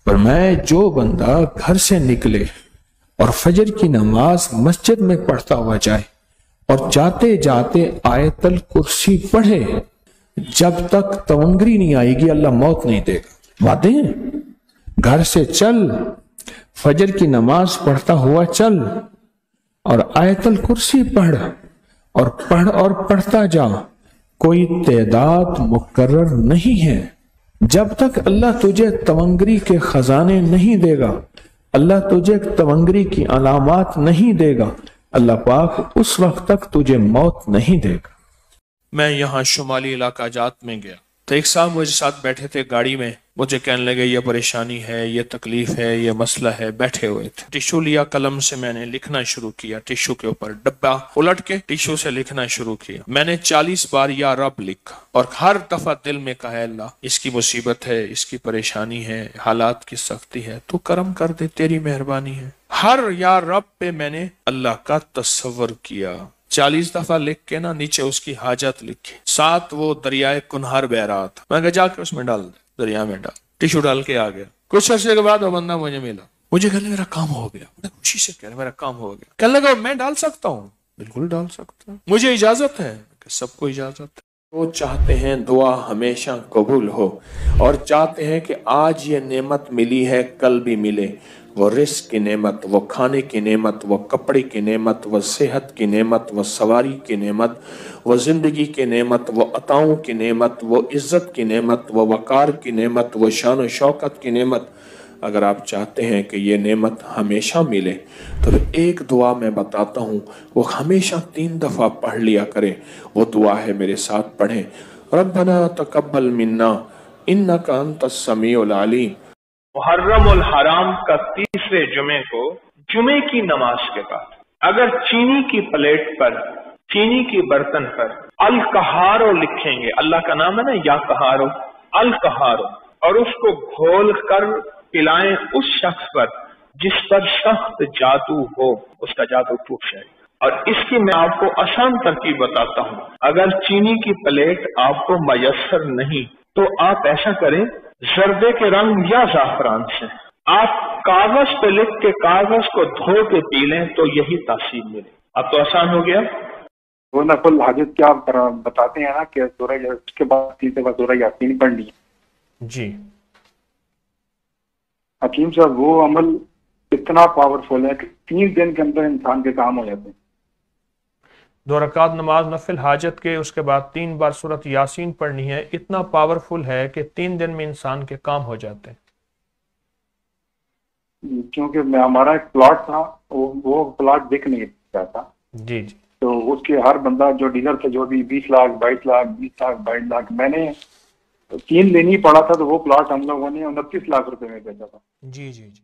فرمایا جو بندہ گھر سے نکلے اور فجر کی نماز مسجد میں پڑھتا ہوا جائے اور جاتے جاتے آیت الکرسی پڑھے، جب تک تونگری نہیں آئے گی اللہ موت نہیں دے گا۔ وعدے ہیں؟ گھر سے چل، فجر کی نماز پڑھتا ہوا چل اور آیت الکرسی پڑھ اور پڑھتا جا، کوئی تعداد مقرر نہیں ہے۔ جب تک اللہ تجھے تونگری کے خزانے نہیں دے گا، اللہ تجھے تونگری کی علامات نہیں دے گا، اللہ پاک اس وقت تک تجھے موت نہیں دے گا۔ میں یہاں شمالی علاقہ جات میں گیا تو ایک صاحب مجھے ساتھ بیٹھے تھے گاڑی میں، مجھے کہنے لگے یہ پریشانی ہے، یہ تکلیف ہے، یہ مسئلہ ہے۔ بیٹھے ہوئے تھے، ٹیشو لیا، قلم سے میں نے لکھنا شروع کیا، ٹیشو کے اوپر ڈبہ الٹ کے ٹیشو سے لکھنا شروع کیا۔ میں نے 40 بار یا رب لکھا اور ہر دفعہ دل میں کہا ہے اللہ اس کی مصیبت ہے، اس کی پریشانی ہے، حالات کی سختی ہے، تو کرم کر دے، تیری مہربانی ہے۔ ہر یا رب پہ میں نے اللہ کا تصور کیا۔ 40 دفعہ لکھ کے نا نیچے اس کی حاجت لکھی، ساتھ وہ دریائے کنہار بہ رہا تھا، میں کہا جا کے اس میں ڈال دے، دریا میں ڈال، ٹیشو ڈال کے آ گیا۔ کچھ عرصے کے بعد وہ بندہ مجھے ملا، مجھے کہنے میرا کام ہو گیا، میں خوشی سے کہہ رہا میرا کام ہو گیا۔ کہنے لگا میں ڈال سکتا ہوں؟ بالکل ڈال سکتا ہوں، مجھے اجازت ہے؟ کہ سب کو اجازت ہے۔ وہ چاہتے ہیں دعا ہمیشہ قبول ہو اور چاہتے ہیں کہ آج یہ نعمت ملی ہے کل بھی ملے، وہ رزق کی نعمت، وہ کھانے کی نعمت، وہ کپڑے کی نعمت، وہ صحت کی نعمت، وہ سواری کی نعمت، وہ زندگی کی نعمت، وہ عطاؤں کی نعمت، وہ عزت کی نعمت، وہ وقار کی نعمت، وہ شان و شوکت کی نعمت۔ اگر آپ چاہتے ہیں کہ یہ نعمت ہمیشہ ملے تو ایک دعا میں بتاتا ہوں، وہ ہمیشہ 3 دفعہ پڑھ لیا کریں۔ وہ دعا ہے، میرے ساتھ پڑھیں، ربنا تقبل منا انک انت السمیع العلیم۔ محرم الحرام کا 3 جمعے کو جمعے کی نماز کے بعد اگر چینی کی پلیٹ پر، چینی کی برتن پر القہارو لکھیں گے، اللہ کا نام ہے نا یا قہارو، القہارو، اور اس کو گھول کر پلائیں اس شخص پر جس پر سخت جادو ہو، اس کا جادو ٹوٹ جائے۔ اور اس کی میں آپ کو آسان ترکیب بتاتا ہوں۔ اگر چینی کی پلیٹ آپ کو میسر نہیں تو آپ ایسا کریں، زردے کے رنگ یا زعفران سے آپ کاغذ پہ لکھ کے کاغذ کو دھو کے پی لیں تو یہی تاثیر ملے۔ اب تو آسان ہو گیا۔ وہ نفل حاجت کیا بتاتے ہیں نا کہ سورہ اس کے بعد 3 دفعہ سورہ یاسین پڑھنی ہے۔ جی حکیم صاحب، وہ عمل اتنا پاورفل ہے کہ 3 دن کے اندر انسان کے کام ہو جاتے ہیں۔ 2 رکعت نماز نفل حاجت کے، اس کے بعد 3 بار سورۃ یاسین پڑھنی ہے، اتنا پاورفل ہے کہ 3 دن میں انسان کے کام ہو جاتے ہیں۔ کیونکہ ہمارا ایک پلاٹ تھا، وہ پلاٹ بک نہیں جاتا، جی جی، تو اس کے ہر بندہ جو ڈیلر تھے، جو بھی 20 لاکھ 22 لاکھ 20 لاکھ 22 لاکھ، میں نے 3 دن ہی پڑا تھا تو وہ پلاٹ ہم لوگوں نے 29 لاکھ روپے میں بیچا تھا۔ جی جی جی،